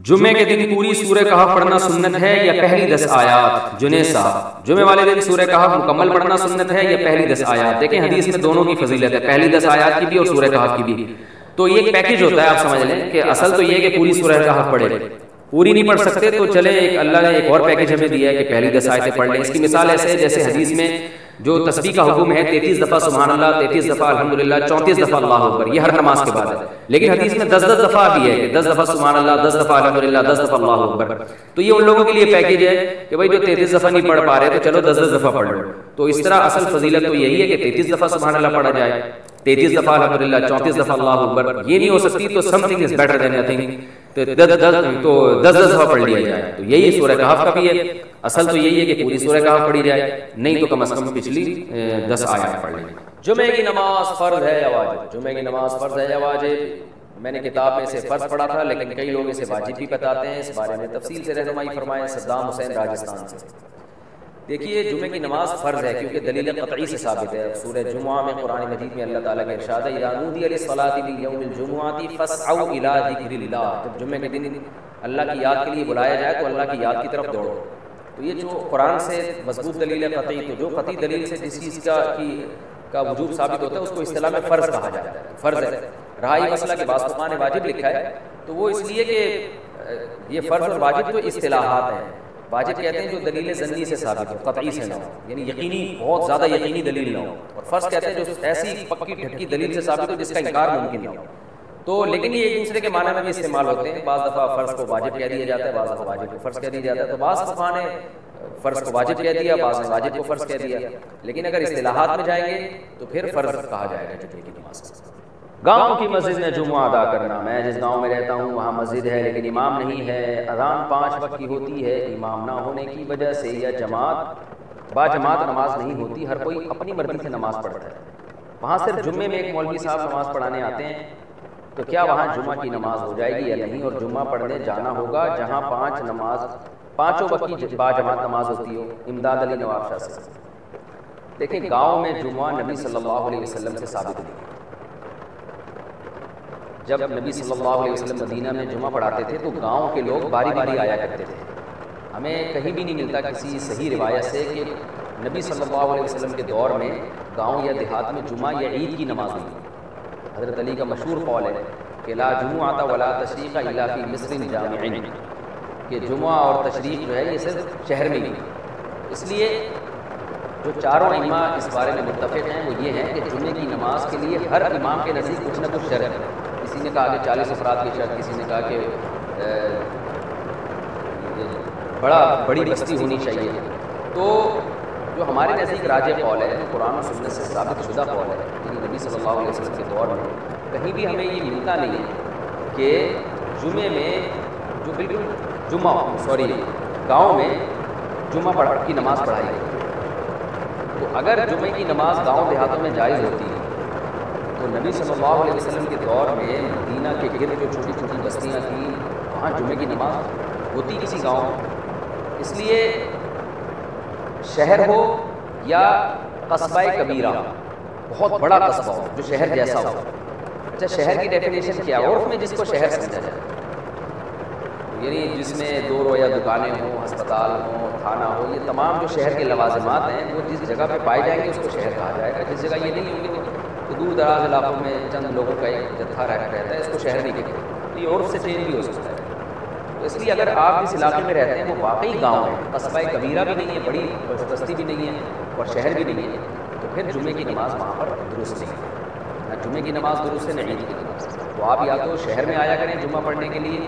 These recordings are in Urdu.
جمعے کے دن پوری سورہ کہف پڑھنا سنت ہے یا پہلی 10 آیات؟ جنید صاحب، جمعے والے دن سورہ کہف مکمل پڑھنا سنت ہے یا پہلی 10 آیات؟ دیکھیں حدیث میں دونوں کی فضیلت ہے، پہلی 10 آیات کی بھی اور سورہ کہف کی بھی. تو یہ ایک پیکج ہوتا ہے، آپ سمجھ لیں کہ اصل تو یہ ہے کہ پوری سورہ کہف پڑھے، پوری نہیں پڑھ سکتے تو چلیں ایک اللہ نے ایک اور پیکج ہمیں دیا ہے کہ پہلی 10 آیتیں پڑھ لیں. اس کی مثال ایسے ہے جیسے حدیث میں جو تسبیح کا حکم ہے 33 دفعہ سبحان اللہ، 33 دفعہ الحمدللہ، 34 دفعہ اللہ اکبر، یہ ہر نماز کے بعد ہے. لیکن حدیث میں 10 دفعہ بھی ہے کہ 10 دفعہ سبحان اللہ، 10 دفعہ الحمدللہ، 10 دفعہ اللہ اکبر. تو یہ ان لوگوں کے لیے پیکج ہے کہ بھائی جو 33 دفعہ نہیں پڑھ پا رہے تو چلو 10 دفعہ پڑھ لو. تو اس طرح اصل فضیلت تو یہی ہے کہ 33 دفعہ سبحان اللہ پڑھا جائے، 33 دفعہ الحمدللہ، 34 دفعہ اللہ اکبر. یہ نہیں ہو سکتی تو some thing is better than nothing, تو 10 دفعہ پڑھ لیا جائے. تو یہی سورہ کہف کا بھی ہے. اصل تو یہی ہے کہ پوری سورہ کہف پڑھی جائے، نہیں تو کم از کم پچھلی 10 آیات پڑھ لیں. جمعے کی نماز فرض ہے یا واجب؟ جمعے کی نماز فرض ہے یا واجب؟ میں نے کتاب میں سے فرض پڑھا تھا لیکن کئی لوگ اسے واجب بھی بتاتے ہیں. اس بارے میں تفصیل سے رہنمائی فرمائیں. صدام حسین راجستھان سے. دیکھیے جمعے کی نماز فرض ہے کیونکہ دلیل قطعی سے ثابت ہے. سورہ جمعہ میں قرآن مجید میں اللہ تعالیٰ کا ارشاد ہے اذا نودی للصلاۃ من یوم الجمعۃ فاسعوا الی ذکر اللہ. جب جمعے کے دن اللہ کی یاد کے لیے بلایا جائے تو اللہ کی یاد کی طرف دوڑو. تو یہ جو قرآن سے مضبوط دلیل ہے قطعی، تو جو قطعی دلیل سے جس چیز کا وجوب ثابت ہوتا ہے اس کو اصطلاح میں فرض کہا جاتا ہے. فرض ہے. رہا یہ مسئلہ کہ بعض فقہاء نے واجب لکھا ہے تو وہ اس لیے کہ یہ فرض اور واجب تو اصطلاحات ہیں. واجب کہتے ہیں جو دلیل ظنی سے ثابت ہو، قطعی سے نہ ہو، یعنی یقینی بہت زیادہ یقینی دلیل نہ ہو. اور فرض کہتے ہیں جو ایسی پکی ڈھکی دلیل سے ثابت ہو جس کا انکار ممکن نہ ہو. تو لیکن یہ ایک دوسرے کے معنی میں بھی استعمال ہوتے ہیں. بعض دفعہ فرض کو واجب کہہ دیا جاتا ہے، بعض دفعہ واجب کو فرض کہہ دیا جاتا ہے. تو بعض فقہاء نے فرض کو واجب کہہ دیا، بعض نے واجب کو فرض کہہ دیا. لیکن اگر اصطلاحات میں جائیں گے تو پھر فرض کہا جائے گا جمعے کی نماز. گاؤں کی مسجد میں جمعہ ادا کرنا. میں جس گاؤں میں رہتا ہوں وہاں مسجد ہے لیکن امام نہیں ہے. اذان 5 وقت کی ہوتی ہے، امام نہ ہونے کی وجہ سے یا با جماعت نماز نہیں ہوتی، ہر کوئی اپنی مرضی سے نماز پڑھتا ہے. وہاں صرف جمعے میں ایک مولوی صاحب نماز پڑھانے آتے ہیں، تو کیا وہاں جمعہ کی نماز ہو جائے گی یا نہیں؟ اور جمعہ پڑھنے جانا ہوگا جہاں پانچوں وقت کی با جماعت نماز ہوتی ہو. امداد علی نواب شاہ سے. دیکھیں گاؤں میں جمعہ نبی صلی اللہ علیہ وسلم سے ثابت نہیں. جب نبی صلی اللہ علیہ وسلم مدینہ میں جمعہ پڑھاتے تھے تو گاؤں کے لوگ باری باری آیا کرتے تھے. ہمیں کہیں بھی نہیں ملتا کسی صحیح روایت سے کہ نبی صلی اللہ علیہ وسلم کے دور میں گاؤں یا دیہات میں جمعہ یا عید کی نماز نہیں. حضرت علی کا مشہور قول ہے کہ لا جمعۃ ولا تشریق الا فی مصر جامع، کہ جمعہ اور تشریق جو ہے یہ صرف شہر میں ہی. اس لیے جو چاروں ائمہ اس بارے میں متفق ہیں وہ یہ ہیں کہ جمعے کی نماز کے لیے ہر امام کے نزدیک کچھ نہ کچھ شرط ہے. کسی نے کہا کہ 40 افراد کی شرط، کسی نے کہا کہ بڑی بستی ہونی چاہیے. تو جو ہمارے نزدیک راجح قول ہے، جو قرآن و سنت سے ثابت شدہ قول ہے، یعنی نبی صلی اللہ علیہ وسلم کے دور میں کہیں بھی ہمیں یہ ملتا نہیں ہے کہ جمعے میں جو بالکل گاؤں میں جمعہ کی نماز پڑھائی گئی. تو اگر جمعے کی نماز گاؤں دیہاتوں میں جائز ہوتی ہے تو نبی صلی اللہ علیہ وسلم کے دور میں مدینہ کے گرد جو چھوٹی چھوٹی بستیاں تھیں وہاں جمعے کی نماز ہوتی کسی گاؤں میں. اس لیے شہر ہو یا قصبہ کبیرہ، بہت بڑا قصبہ ہو جو شہر جیسا ہو. اچھا شہر کی ڈیفینیشن کیا ہے؟ عرف میں جس کو شہر سمجھا جائے، یعنی جس میں 2 رویا دکانیں ہوں، ہسپتال ہوں، تھانہ ہو، یہ تمام جو شہر کے لوازمات ہیں وہ جس جگہ پہ پائے جائیں گے اس کو شہر کہا جائے گا. جس جگہ یہ نہیں ہوں گے تو دور دراز علاقوں میں چند لوگوں کا ایک جتھا رہتا ہے، اس کو شہر نہیں کہتے. تو یہ عرف سے چینج بھی ہو سکتا ہے. تو اس لیے اگر آپ جس علاقے میں رہتے ہیں وہ واقعی گاؤں ہے، قصبہ کبیرہ بھی نہیں ہے، بڑی بستی بھی نہیں ہے اور شہر بھی نہیں ہے، تو پھر جمعے کی نماز وہاں پر درست نہیں ہے. نہ جمعے کی نماز درست ہے نہ عید کی نماز. تو آپ یا تو شہر میں آیا کریں جمعہ پڑھنے کے لیے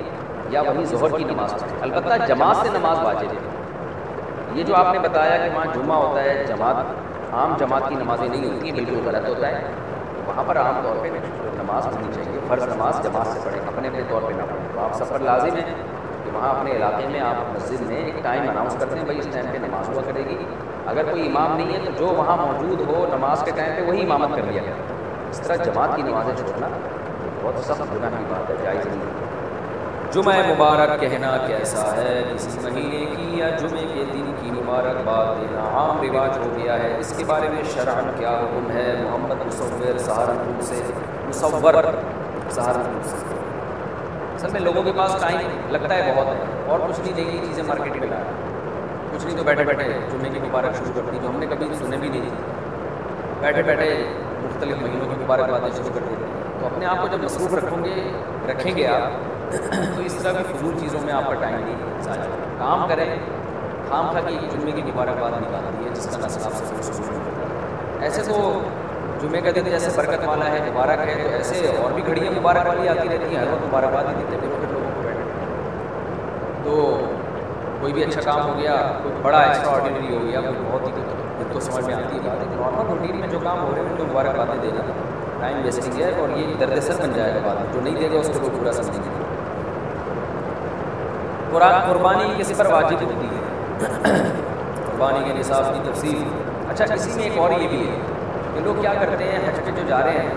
یا وہیں ظہر کی نماز پڑھیں. البتہ جماعت سے نماز واجب ہے. یہ جو آپ نے بتایا کہ وہاں جمعہ ہوتا ہے، عام جماعت کی نمازیں نہیں ہوتی ہیں، بالکل غلط ہوتا ہے. وہاں پر عام طور پہ نماز ہونی چاہیے، فرض نماز جماعت سے پڑھیں، اپنے طور پہ نہ پڑھیں. تو آپ سفر لازم ہے کہ وہاں اپنے علاقے میں آپ مسجد میں ایک ٹائم اناؤنس کرتے ہیں بھائی اس ٹائم پہ نماز ہوا کرے گی. اگر کوئی امام نہیں ہے تو جو وہاں موجود ہو نماز کے ٹائم پہ وہی امامت کر لیا کرے. اس طرح جماعت کی نمازیں چھوڑنا بہت سخت گناہ کی بات ہے، جائز نہیں ہے. جمعہ مبارک کہنا کیسا ہے؟ کسی مہینے کی یا جمعے کے دن کی مبارکباد دینا عام رواج ہو گیا ہے، اس کے بارے میں شرعاً کیا حکم ہے؟ محمد مصور سہارنپور سے. اصل میں لوگوں کے پاس ٹائم لگتا ہے بہت ہے، اور کچھ نہیں نئی چیزیں مارکیٹ میں لایا، کچھ نہیں تو بیٹھے بیٹھے جمعے کی مبارک شروع کر دی جو ہم نے کبھی سنے بھی نہیں تھی، بیٹھے بیٹھے مختلف مہینوں کی مبارکبادیں شروع کر دی۔ تو اپنے آپ کو جب مصروف رکھیں گے آپ تو اس طرح کی فضول چیزوں میں آپ کا ٹائم نہیں ضائع ہوگا۔ کام کریں، خام خواہ کی جمعے کی مبارکباد نکالتی ہے جس کا نسل آپ سے شروع ہوتا ہے۔ ایسے تو جمعے کا دن جیسے برکت والا ہے، مبارک ہے، تو ایسے اور بھی گھڑیاں مبارک والی آتی رہتی ہیں، ہر وقت مبارکباد ہی دیتے پھر لوگوں کو بیٹھے۔ تو کوئی بھی اچھا کام ہو گیا، کوئی بڑا ایکسٹرا آرڈینری ہو گیا، کوئی بہت ہی تو سمجھ میں آتی ہے بات ہے۔ نارمل روٹین میں جو کام ہو رہے ہیں ان کو مبارکبادیں دینا ٹائم ویسٹنگ ہے، اور یہ درد سر بن جائے گا بعد، جو نہیں دے گا اس کو پورا سمجھیں گے۔ قربانی کس پر واجب ہوتی ہے؟ قربانی کے نصاب کی تفصیل۔ اچھا، اسی میں ایک اور یہ بھی ہے کہ لوگ کیا کرتے ہیں، حج پہ جو جا رہے ہیں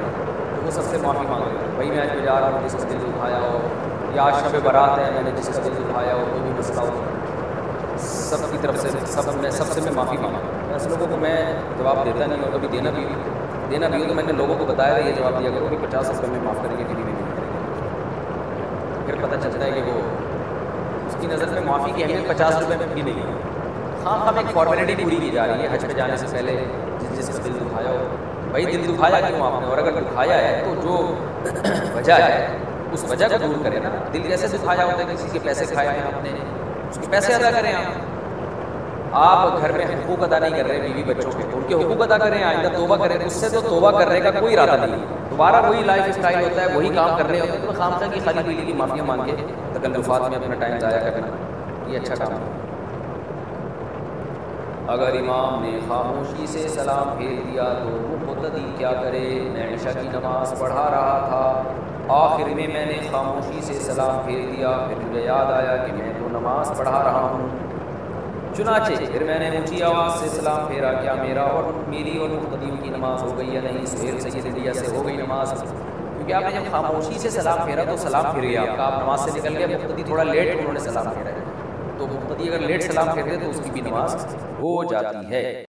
تو وہ سب سے معافی مانگ رہے ہیں، بھائی میں حج پہ جا رہا ہوں، جس کا دل دکھایا ہو، یا آج شب برات ہے، میں نے جس کا دل دکھایا ہو، کوئی بھی مسئلہ ہو، سب کی طرف سے سب سے میں معافی مانگا ہوں۔ ایسے لوگوں کو میں جواب دیتا نہیں، اور کبھی دینا بھی ہو تو میں نے لوگوں کو بتایا یہ جواب دیا کرو کہ 50 روپے میں معاف کریں گے، فری میں نہیں کریں گے۔ پھر پتہ چلتا ہے کہ وہ اس کی نظر میں معافی کی اہمیت 50 روپے میں بھی نہیں ہے۔ خام ایک فارمیلٹی پوری کی جا رہی ہے حج پہ جانے سے پہلے، جس کا دل دکھایا ہو، بھائی دل دکھایا کیوں آپ نے، اور اگر دکھایا ہے تو جو وجہ ہے اس وجہ کو دور کریں نا۔ دل کیسے دکھایا ہوتا ہے، کسی کے پیسے کھائے ہیں آپ نے، اس کے پیسے ادا کریں آپ گھر میں حقوق ادا نہیں کر رہے بیوی بچوں کے، ان کے حقوق ادا کریں، آئندہ توبہ کریں۔ اس سے تو توبہ کرنے کا کوئی ارادہ نہیں ہے، دوبارہ وہی لائف اسٹائل ہوتا ہے، وہی کام کرنے ہوتے ہیں، تو خام خواہ کی خالی پیلی کی معافیاں مانگ کے تکلفات میں اپنا ٹائم ضائع کرنا یہ اچھا کام ہے۔ اگر امام نے خاموشی سے سلام پھیر دیا تو مقتدی کیا کرے؟ میں عشاء کی نماز پڑھا رہا تھا، آخر میں نے خاموشی سے سلام پھیر دیا، پھر مجھے یاد آیا کہ میں تو نماز پڑھا رہا ہوں، چنانچہ پھر میں نے اونچی آواز سے سلام پھیرا، کیا میری اور مقتدیوں کی نماز ہو گئی یا نہیں؟ سہیل سید انڈیا سے ہو گئی نماز، کیونکہ آپ نے جب خاموشی سے سلام پھیرا تو سلام پھر گیا آپ کا، آپ نماز سے نکل گئے، مقتدی تھوڑا لیٹ انہوں نے سلام پھیرا ہے، تو مقتدی اگر لیٹ سلام پھیرتے تو اس کی بھی نماز ہو جاتی ہے۔